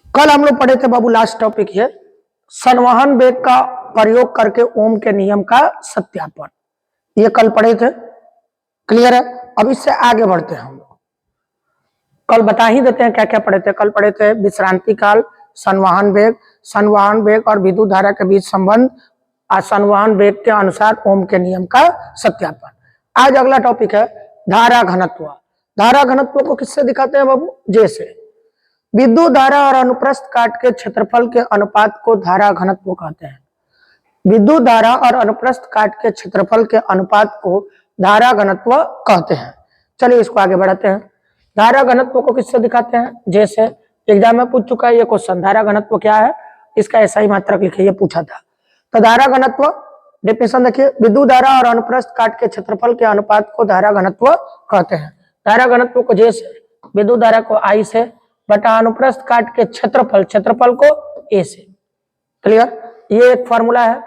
कल हम लोग पढ़े थे बाबू, लास्ट टॉपिक है संवहन वेग का प्रयोग करके ओम के नियम का सत्यापन। ये कल पढ़े थे, क्लियर है। अब इससे आगे बढ़ते हैं हम लोग। कल बता ही देते हैं क्या क्या पढ़े थे। कल पढ़े थे विश्रांति काल, संवहन वेग और विद्युत धारा के बीच संबंध, संवहन वेग के अनुसार ओम के नियम का सत्यापन। आज अगला टॉपिक है धारा घनत्व। धारा घनत्व को किससे दिखाते हैं बाबू? जैसे विद्युत धारा और अनुप्रस्थ काट के क्षेत्रफल के अनुपात को धारा घनत्व कहते हैं। विद्युत धारा और अनुप्रस्थ काट के क्षेत्रफल के अनुपात को धारा घनत्व कहते हैं। चलिए इसको आगे बढ़ाते हैं। धारा घनत्व को किससे दिखाते हैं? जैसे एग्जाम में पूछ चुका है ये क्वेश्चन, धारा घनत्व क्या है, इसका ऐसा ही मात्रक लिखिए, ये पूछा था। तो धारा घनत्व डेफिनेशन देखिए, विद्युत धारा और अनुप्रस्थ काट के क्षेत्रफल के अनुपात को धारा घनत्व कहते हैं। धारा घनत्व को जैसे विद्युत धारा को आई से बटा अनुप्रस्थ काट के क्षेत्रफल को ए से। क्लियर? ये एक फॉर्मूला है।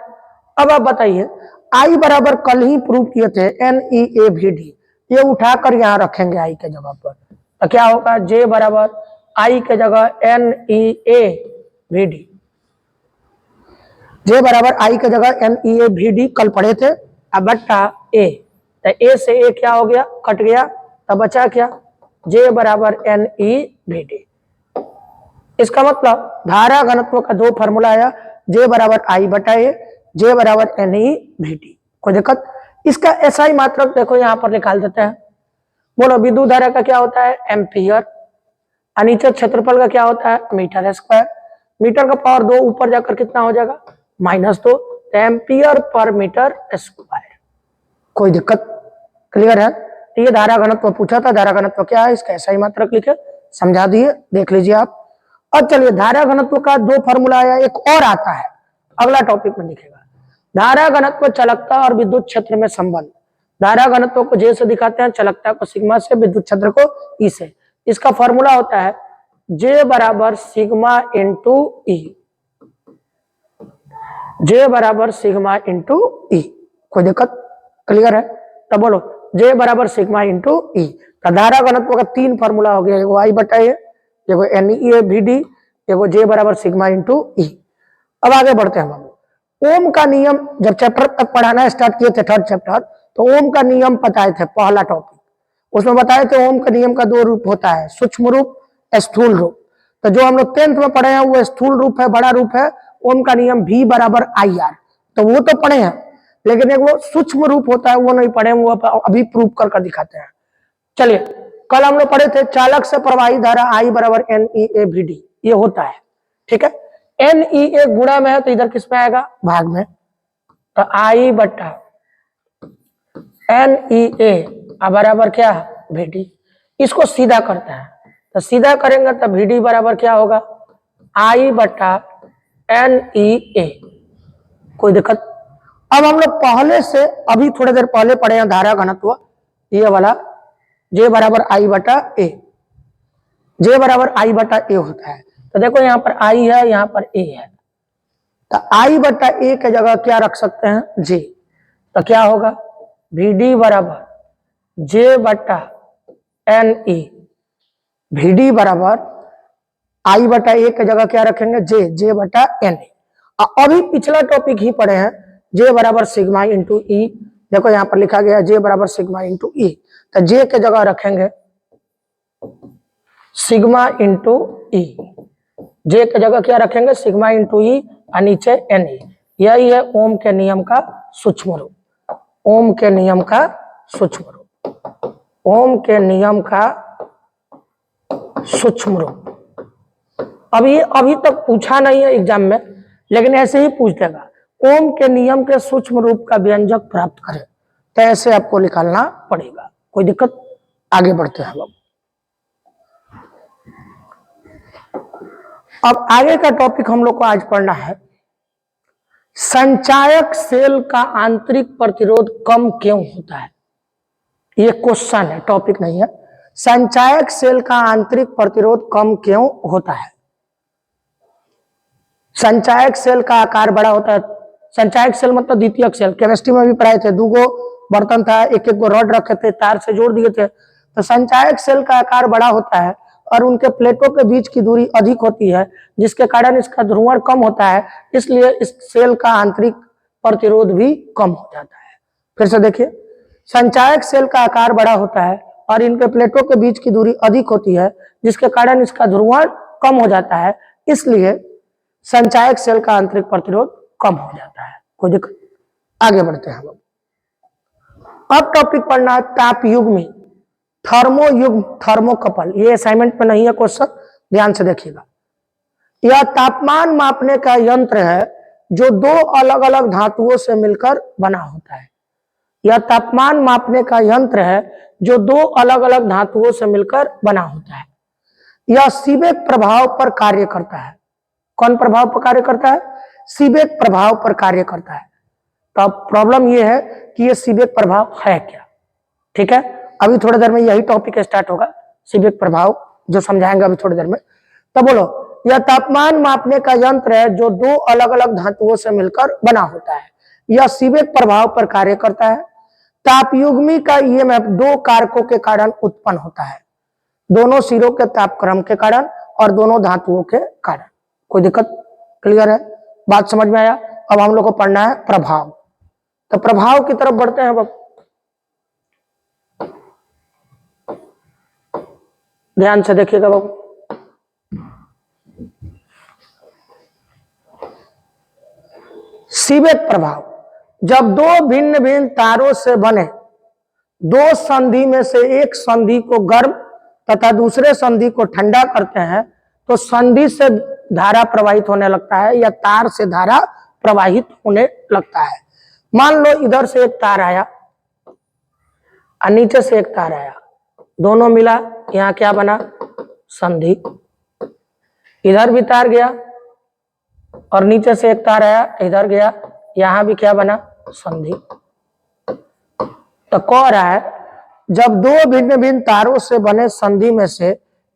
अब आप बताइए, आई बराबर कल ही प्रूव किए थे NEAVD, ये उठाकर यहां रखेंगे आई के जगह पर, तो क्या होगा? J बराबर आई के जगह NEAVD, J बराबर आई के जगह NEAVD कल पढ़े थे। अब बट्टा A, तो A से A क्या हो गया? कट गया, तब बचा क्या? J बराबर NEVD। इसका मतलब धारा घनत्व का दो फॉर्मूला आया, J बराबर आई बटा ए, J बराबर NEVD। कोई दिक्कत? इसका ऐसा ही मात्रक देखो यहां पर निकाल देते हैं। बोलो विद्युत धारा का क्या होता है? एम्पियर। नीचे क्षेत्रफल का क्या होता है? Metre square. मीटर का पावर 2 ऊपर जाकर कितना हो जाएगा? -2, एम्पियर पर मीटर स्क्वायर। कोई दिक्कत? क्लियर है? ये धारा घनत्व पूछा था, धारा घनत्व क्या है, इसका ऐसा ही मात्रक लिखे, समझा दिए, देख लीजिए आप। अब चलिए धारा घनत्व का दो फॉर्मूला आया, एक और आता है अगला टॉपिक में दिखेगा। धारा घनत्व चालकता और विद्युत क्षेत्र में संबंध। धारा घनत्व को J से दिखाते हैं, चालकता को सिग्मा से, विद्युत क्षेत्र को E से। इसका फॉर्मूला होता है J बराबर सिग्मा इंटू E, J बराबर सिग्मा इंटू E। कोई दिक्कत? क्लियर है? तो बोलो J बराबर सिग्मा इंटू E। तो धारा घनत्व का तीन फॉर्मूला हो गया, एगो आई बटा ए, एगो NEAVD, एगो J बराबर सिग्मा इंटू E। अब आगे बढ़ते हैं बाबू। ओम का नियम जब चैप्टर तक पढ़ाना स्टार्ट किए थे, थर्ड चैप्टर, तो ओम का नियम बताए थे, पहला टॉपिक उसमें बताए थे ओम का नियम का दो रूप होता है, सूक्ष्म रूप, स्थूल रूप। तो जो हम लोग 10th में पढ़े हैं वो स्थूल रूप है, बड़ा रूप है। ओम का नियम V बराबर IR, तो वो तो पढ़े हैं, लेकिन एक वो सूक्ष्म रूप होता है वो नहीं पढ़े, वो अभी प्रूव कर दिखाते हैं। चलिए कल हम लोग पढ़े थे चालक से प्रवाही धारा I बराबर NEAVD, ये होता है, ठीक है। NEA गुणा में है तो इधर किस में आएगा? भाग में, तो I बटा NEA बराबर क्या? VD। इसको सीधा करते हैं, तो सीधा करेंगे तो VD बराबर क्या होगा? I बटा NEA। कोई दिक्कत? अब हम लोग पहले से अभी थोड़ी देर पहले पढ़े हैं धारा घनत्व, ये वाला J बराबर I बटा A, J बराबर I बटा A होता है। तो देखो यहाँ पर I है, यहाँ पर A है, तो I बटा A के जगह क्या रख सकते हैं? J। तो क्या होगा? VD बराबर J बटा NE, VD बराबर I बटा A के जगह क्या रखेंगे? J बटा NE। अभी पिछला टॉपिक ही पढ़े हैं, J बराबर सिग्मा इंटू E। देखो यहाँ पर लिखा गया J बराबर सिग्मा इंटू E, तो J के जगह रखेंगे सिग्मा इंटू E, J के जगह क्या रखेंगे? सिग्मा इंटू E, और नीचे NE। यही है ओम के नियम का सूक्ष्म रूप, ओम के नियम का सूक्ष्म रूप, ओम के नियम का सूक्ष्म रूप। अभी तक पूछा नहीं है एग्जाम में, लेकिन ऐसे ही पूछ देगा, ओम के नियम के सूक्ष्म रूप का व्यंजक प्राप्त करें, तो ऐसे आपको निकालना पड़ेगा। कोई दिक्कत? आगे बढ़ते हैं हम। अब आगे का टॉपिक हम लोग को आज पढ़ना है, संचायक सेल का आंतरिक प्रतिरोध कम क्यों होता है। ये क्वेश्चन है, टॉपिक नहीं है। संचायक सेल का आंतरिक प्रतिरोध कम क्यों होता है? संचायक सेल का आकार बड़ा होता है। संचायक सेल मतलब द्वितीयक सेल, केमिस्ट्री में भी पढ़ाए थे, दो बर्तन था, एक एक रॉड रखे थे, तार से जोड़ दिए थे। तो संचायक सेल का आकार बड़ा होता है और उनके प्लेटों के बीच की दूरी अधिक होती है, जिसके कारण इसका ध्रुवण कम होता है, इसलिए इस सेल का आंतरिक प्रतिरोध भी कम हो जाता है। फिर से देखिए, संचायक सेल का आकार बड़ा होता है और इनके प्लेटों के बीच की दूरी अधिक होती है, जिसके कारण इसका ध्रुवण कम हो जाता है, इसलिए संचायक सेल का आंतरिक प्रतिरोध कम हो जाता है। कोई दिक्कत? आगे बढ़ते हैं हम। अब टॉपिक पढ़ना है तापयुग्मी, थर्मोयुग्म, थर्मोकपल। ये असाइनमेंट पे नहीं है क्वेश्चन, ध्यान से देखिएगा। यह तापमान मापने का यंत्र है जो दो अलग अलग धातुओं से मिलकर बना होता है। यह तापमान मापने का यंत्र है जो दो अलग अलग धातुओं से मिलकर बना होता है। यह सीबेक प्रभाव पर कार्य करता है। कौन प्रभाव पर कार्य करता है? सीबेक प्रभाव पर कार्य करता है। तो अब प्रॉब्लम यह है कि यह सीबेक प्रभाव है क्या। ठीक है, अभी थोड़ी देर में यही टॉपिक स्टार्ट होगा, सीबेक प्रभाव जो समझाएंगे अभी थोड़ी देर में। तो बोलो, यह तापमान मापने का यंत्र है जो दो अलग अलग धातुओं से मिलकर बना होता है। यह सीबेक प्रभाव पर कार्य करता है। तापयुग्मी का ईएमएफ दो कारकों के कारण उत्पन्न होता है, दोनों सिरों के तापक्रम के कारण और दोनों धातुओं के कारण। कोई दिक्कत? क्लियर है? बात समझ में आया? अब हम लोग को पढ़ना है प्रभाव। तो प्रभाव की तरफ बढ़ते हैं। अब ध्यान से देखिएगा बाबू। सीबेक प्रभाव, जब दो भिन्न भिन्न तारों से बने दो संधि में से एक संधि को गर्म तथा दूसरे संधि को ठंडा करते हैं तो संधि से धारा प्रवाहित होने लगता है या तार से धारा प्रवाहित होने लगता है। मान लो इधर से एक तार आया और नीचे से एक तार आया, दोनों मिला, यहाँ क्या बना? संधि। इधर भी तार गया और नीचे से एक तार आया, इधर गया, यहां भी क्या बना? संधि। तो कह रहा है जब दो भिन्न भिन्न तारों से बने संधि में से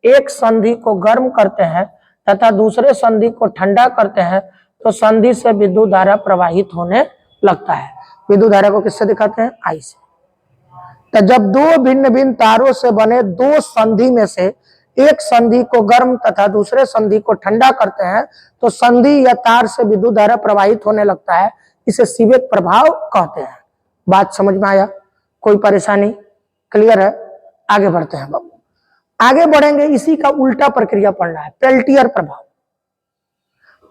एक संधि को गर्म करते हैं तथा दूसरे संधि को ठंडा करते हैं तो संधि से विद्युत धारा प्रवाहित होने लगता है। विद्युत धारा को किससे दिखाते हैं? आई से। तो जब दो भिन्न भिन्न तारों से बने दो संधि में से एक संधि को गर्म तथा दूसरे संधि को ठंडा करते हैं तो संधि या तार से विद्युत धारा प्रवाहित होने लगता है, इसे सीबेक प्रभाव कहते हैं। बात समझ में आया? कोई परेशानी? क्लियर है? आगे बढ़ते हैं बाबू। आगे बढ़ेंगे, इसी का उल्टा प्रक्रिया पढ़ना है, पेल्टियर प्रभाव।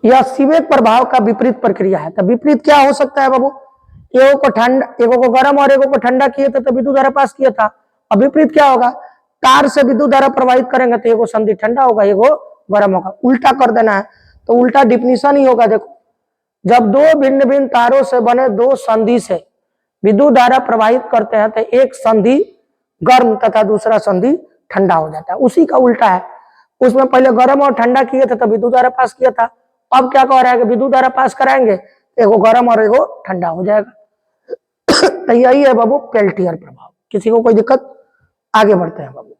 यह सीबेक प्रभाव का विपरीत प्रक्रिया है। तो विपरीत क्या हो सकता है बाबू? एगो को ठंडा, एगो को गर्म और एगो को ठंडा किए थे तो विद्युत धारा पास किया था। अब विपरीत क्या होगा? तार से विद्युत धारा प्रवाहित करेंगे तो एगो संधि ठंडा होगा, एगो गर्म होगा। उल्टा कर देना है तो उल्टा डिफिनीशन ही होगा। देखो, जब दो भिन्न भिन्न तारों से बने दो संधि से विद्युत धारा प्रवाहित करते हैं तो एक संधि गर्म तथा दूसरा संधि ठंडा हो जाता है। उसी का उल्टा है। उसमें पहले गर्म और ठंडा किए थे तो विद्युत धारा पास किया था। अब क्या कह रहा है कि विद्युत धारा पास कराएंगे, एगो गर्म और एगो ठंडा हो जाएगा। तो यही है बाबू पेल्टियर प्रभाव। किसी को कोई दिक्कत? आगे बढ़ते हैं बाबू।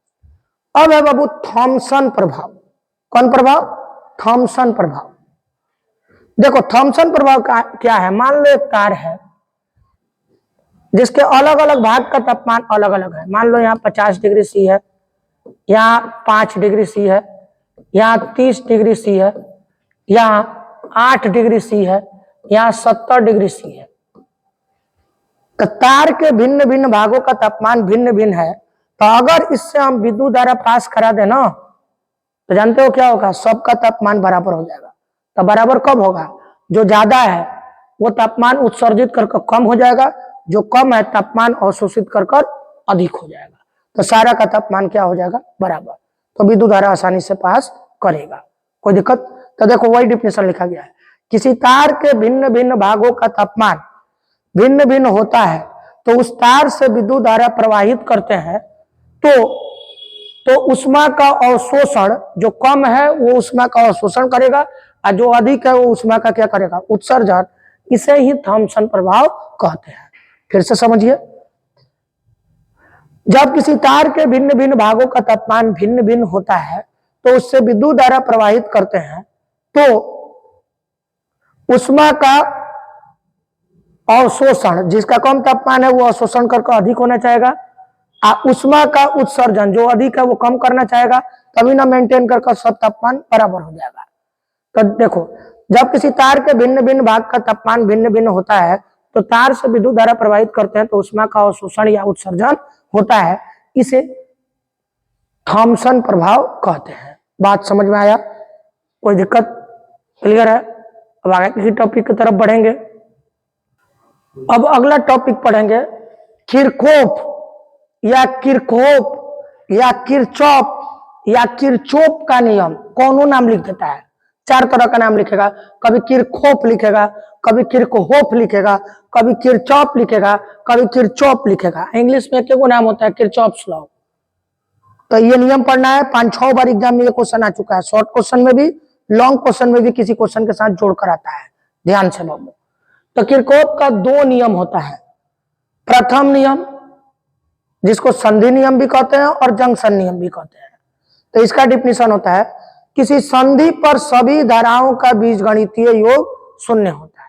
अब है बाबू थॉमसन प्रभाव। कौन प्रभाव? थॉमसन प्रभाव। देखो, थॉमसन प्रभाव का क्या है? मान लो एक तार है जिसके अलग अलग भाग का तापमान अलग अलग है। मान लो यहाँ 50 डिग्री सी है, यहाँ 5 डिग्री सी है, यहाँ 30 डिग्री सी है, यहाँ 8 डिग्री सी है, यहाँ 70 डिग्री सी है। तो तार के भिन्न भिन्न भागों का तापमान भिन्न भिन्न है। तो अगर इससे हम विद्युत धारा पास करा दे ना, तो जानते हो क्या होगा? सबका तापमान बराबर हो जाएगा। तो बराबर कब होगा? जो ज्यादा है वो तापमान उत्सर्जित कर कम हो जाएगा, जो कम है तापमान अवशोषित कर अधिक हो जाएगा। तो सारा का तापमान क्या हो जाएगा? बराबर। तो विद्युत धारा आसानी से पास करेगा। कोई दिक्कत? तो देखो, वही डिफिनेशन लिखा गया है। किसी तार के भिन्न भिन्न भागों का तापमान भिन्न भिन्न होता है तो उस तार से विद्युत धारा प्रवाहित करते हैं तो उष्मा का अवशोषण, जो कम है वो उष्मा का अवशोषण करेगा और जो अधिक है वो उष्मा का क्या करेगा? उत्सर्जन। इसे ही थॉमसन प्रभाव कहते हैं। फिर से समझिए, जब किसी तार के भिन्न भिन्न भागों का तापमान भिन्न भिन्न होता है तो उससे विद्युत धारा प्रवाहित करते हैं तो उष्मा का अवशोषण, जिसका कम तापमान है वो अवशोषण करके अधिक होना चाहेगा, उष्मा का उत्सर्जन, जो अधिक है वो कम करना चाहेगा। तभी ना मेंटेन कर सब तापमान बराबर हो जाएगा। तो देखो, जब किसी तार के भिन्न भिन्न भाग का तापमान भिन्न भिन्न होता है तो तार से विद्युत धारा प्रवाहित करते हैं तो ऊष्मा का अवशोषण या उत्सर्जन होता है। इसे थॉमसन प्रभाव कहते हैं। बात समझ में आया? कोई दिक्कत? क्लियर है? अब आगे किसी टॉपिक की तरफ बढ़ेंगे। अब अगला टॉपिक पढ़ेंगे किरचॉफ या किरचॉफ या किरचॉफ या किरचॉफ का नियम। कौनों नाम लिख देता है, 4 तरह का नाम लिखेगा। कभी किरचॉफ लिखेगा, कभी किरचॉफ लिखेगा, कभी किरचॉफ लिखेगा, कभी किरचॉफ लिखेगा। इंग्लिश में एक नाम होता है किरचॉफ्स लॉ। तो ये नियम पढ़ना है। 5-6 बार एग्जाम में ये क्वेश्चन आ चुका है, शॉर्ट क्वेश्चन में भी, लॉन्ग क्वेश्चन में भी किसी क्वेश्चन के साथ जोड़कर आता है। ध्यान से बाबू। तो किरचॉफ का 2 नियम होता है। प्रथम नियम, जिसको संधि नियम भी कहते हैं और जंक्शन नियम भी कहते हैं। तो इसका डिफिनीशन होता है किसी संधि पर सभी धाराओं का बीजगणितीय योग शून्य होता है।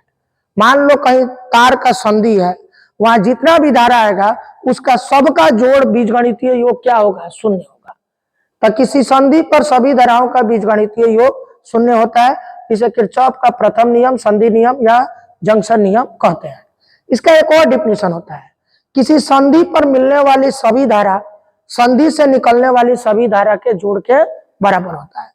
मान लो कहीं तार का संधि है, वहां जितना भी धारा आएगा उसका सबका जोड़ बीजगणितीय योग क्या होगा? शून्य होगा। तो किसी संधि पर सभी धाराओं का बीजगणितीय योग शून्य होता है। इसे किरचॉफ का प्रथम नियम, संधि नियम या जंक्शन नियम कहते हैं। इसका एक और डिफिनीशन होता है किसी संधि पर मिलने वाली सभी धारा संधि से निकलने वाली सभी धारा के जोड़ के बराबर होता है।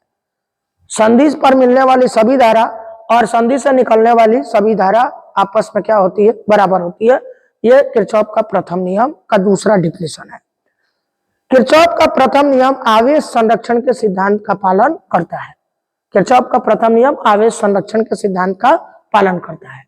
संधि पर मिलने वाली सभी धारा और संधि से निकलने वाली सभी धारा आपस में क्या होती है? बराबर होती है। यह किरचॉफ का प्रथम नियम का दूसरा डिफिनीशन है। किरचॉफ का प्रथम नियम आवेश संरक्षण के सिद्धांत का पालन करता है। किरचॉफ का प्रथम नियम आवेश संरक्षण के सिद्धांत का पालन करता है।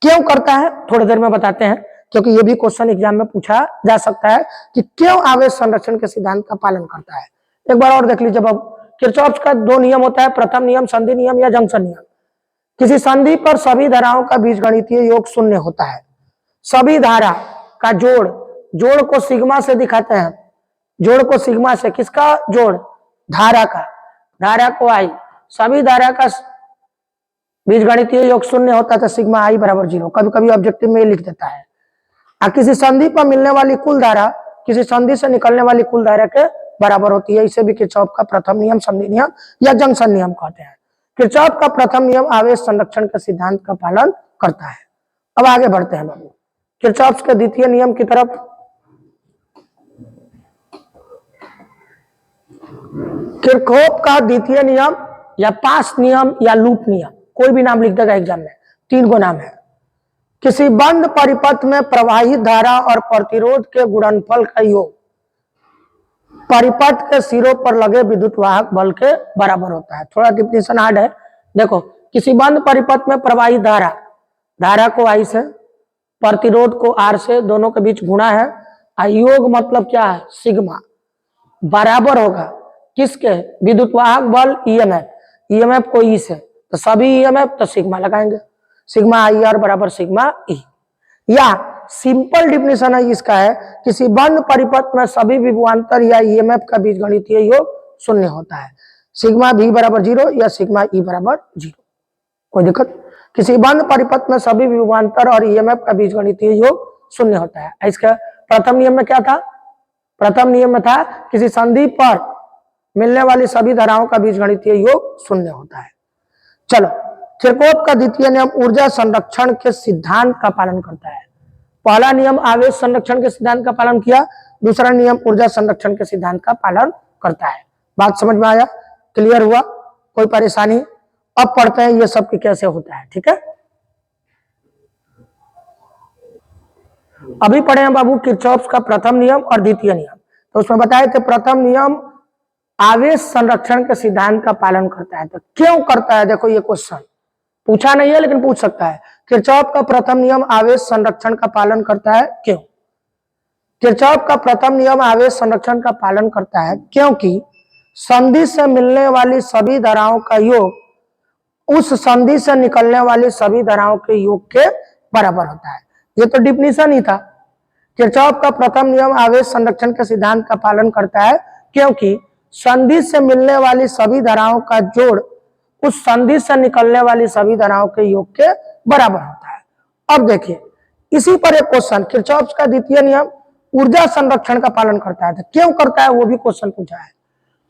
क्यों करता है थोड़ी देर में बताते हैं, क्योंकि ये भी क्वेश्चन एग्जाम में पूछा जा सकता है कि क्यों आवेश संरक्षण के सिद्धांत का पालन करता है। एक बार और देख लीजिए। अब किरचॉफ का 2 नियम होता है, प्रथम नियम संधि नियम या जंक्शन नियम। किसी संधि पर सभी धाराओं का बीजगणितीय योग शून्य होता है। सभी धारा का जोड़ को सिग्मा से दिखाते हैं। जोड़ को सिग्मा से, किसका जोड़? धारा का। धारा को आई, सभी धारा का बीजगणितीय योग शून्य होता है तो सिग्मा आई बराबर 0। कभी कभी ऑब्जेक्टिव में लिख देता है। किसी संधि पर मिलने वाली कुल धारा किसी संधि से निकलने वाली कुल धारा के बराबर होती है। इसे भी किरचॉफ का प्रथम नियम, संधि नियम या जंक्शन नियम कहते हैं। किरचॉफ का प्रथम नियम आवेश संरक्षण के सिद्धांत का पालन करता है। अब आगे बढ़ते हैं बाबू किरचॉफ के द्वितीय नियम की तरफ। किरचॉफ का द्वितीय नियम या पास नियम या लूप नियम, कोई भी नाम लिख देगा एग्जाम में। 3 गो नाम है। किसी बंद परिपथ में प्रवाहित धारा और प्रतिरोध के गुणनफल का योग परिपथ के सिरों पर लगे विद्युत वाहक बल के बराबर होता है। थोड़ा डिफिनेशन हार्ड है। देखो, किसी बंद परिपथ में प्रवाहित धारा को I से, प्रतिरोध को R से, दोनों के बीच गुणा है। योग मतलब क्या है? सिग्मा बराबर होगा किसके? विद्युत वाहक बल ईएमएफ को ई से, तो सभी ईएमएफ तो सिग्मा लगाएंगे। सिग्मा IR बराबर सिग्मा ई। या सिंपल डिफिनेशन है इसका है किसी बंद परिपथ में सभी विभवांतर या ईएमएफ का बीजगणितीय योग शून्य होता है। सिग्मा V बराबर 0 या सिग्मा E बराबर 0। कोई दिक्कत? किसी बंद परिपथ में सभी विभवांतर और ईएमएफ का बीजगणितीय योग शून्य होता है। इसका प्रथम नियम में क्या था? प्रथम नियम में था किसी संधि पर मिलने वाली सभी धाराओं का बीजगणितीय योग शून्य होता है। चलो, किरचॉफ का द्वितीय नियम ऊर्जा संरक्षण के सिद्धांत का पालन करता है। पहला नियम आवेश संरक्षण के सिद्धांत का पालन किया, दूसरा नियम ऊर्जा संरक्षण के सिद्धांत का पालन करता है। बात समझ में आया? क्लियर हुआ? कोई परेशानी? अब पढ़ते हैं ये सब कैसे होता है। ठीक है, अभी पढ़े हैं बाबू किरचॉफ का प्रथम नियम और द्वितीय नियम। तो उसमें बताए थे प्रथम नियम आवेश संरक्षण के सिद्धांत का पालन करता है। तो क्यों करता है? देखो, ये क्वेश्चन पूछा नहीं है लेकिन पूछ सकता है। किरचॉफ का प्रथम नियम आवेश संरक्षण का पालन करता है। क्यों? किरचॉफ का प्रथम नियम आवेश संरक्षण का पालन करता है क्योंकि संधि से मिलने वाली सभी धाराओं का योग उस संधि से निकलने वाली सभी धाराओं के योग के बराबर होता है। ये तो डिफिनीशन ही था। किरचॉफ का प्रथम नियम आवेश संरक्षण के सिद्धांत का पालन करता है क्योंकि संधि से मिलने वाली सभी धाराओं का जोड़ उस संधि से निकलने वाली सभी धाराओं के योग के बराबर होता है। अब देखिए, इसी पर एक क्वेश्चन, किरचॉफ का द्वितीय नियम ऊर्जा संरक्षण का पालन करता है। तो क्यों करता है वो भी क्वेश्चन पूछा है।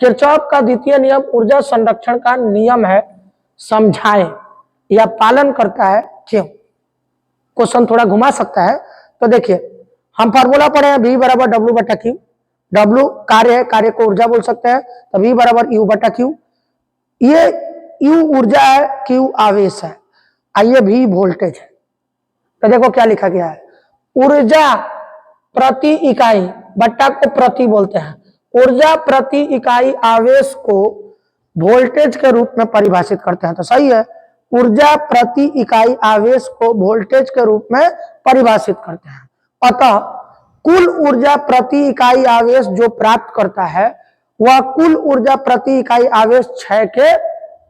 किरचॉफ का द्वितीय नियम ऊर्जा संरक्षण का नियम है, समझाएं या पालन करता है क्यों। क्वेश्चन थोड़ा घुमा सकता है। तो देखिए हम फार्मूला पढ़े हैं, V बराबर W बटा Q। W कार्य है, कार्य को ऊर्जा बोल सकते हैं, तो V बराबर U बटा Q। ये U ऊर्जा है, Q आवेश है, आइए V वोल्टेज है। तो देखो क्या लिखा गया है, ऊर्जा प्रति इकाई, बट्टा को प्रति बोलते हैं, ऊर्जा प्रति इकाई आवेश को वोल्टेज के रूप में परिभाषित करते हैं। तो सही है, ऊर्जा प्रति इकाई आवेश को वोल्टेज के रूप में परिभाषित करते हैं। अतः कुल ऊर्जा प्रति इकाई आवेश जो प्राप्त करता है वह कुल ऊर्जा प्रति इकाई आवेश क्षय के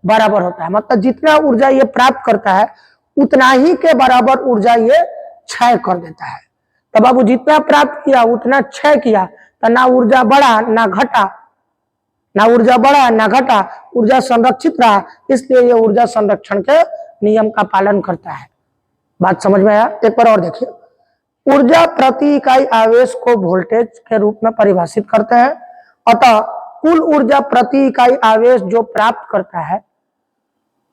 बराबर होता है। मतलब जितना ऊर्जा ये प्राप्त करता है उतना ही के बराबर ऊर्जा ये क्षय कर देता है। तो बाबू जितना प्राप्त किया उतना क्षय किया, तो ना ऊर्जा बढ़ा ना घटा, ना ऊर्जा बढ़ा ना घटा, ऊर्जा संरक्षित रहा, इसलिए ये ऊर्जा संरक्षण के नियम का पालन करता है। बात समझ में आया? एक बार और देखिए, ऊर्जा प्रति इकाई आवेश को वोल्टेज के रूप में परिभाषित करते हैं। अतः कुल ऊर्जा प्रति इकाई आवेश जो प्राप्त करता है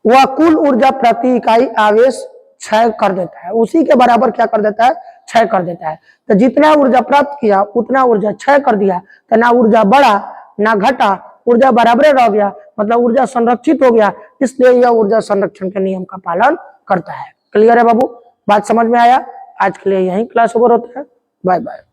वह कुल ऊर्जा प्रति इकाई आवेश क्षय कर देता है, उसी के बराबर क्या कर देता है, क्षय कर देता है। तो जितना ऊर्जा प्राप्त किया उतना ऊर्जा क्षय कर दिया, तो ना ऊर्जा बढ़ा ना घटा, ऊर्जा बराबर रह गया, मतलब ऊर्जा संरक्षित हो गया, इसलिए यह ऊर्जा संरक्षण के नियम का पालन करता है। क्लियर है बाबू? बात समझ में आया? आज के लिए यही क्लास ओवर होता है। Bye bye.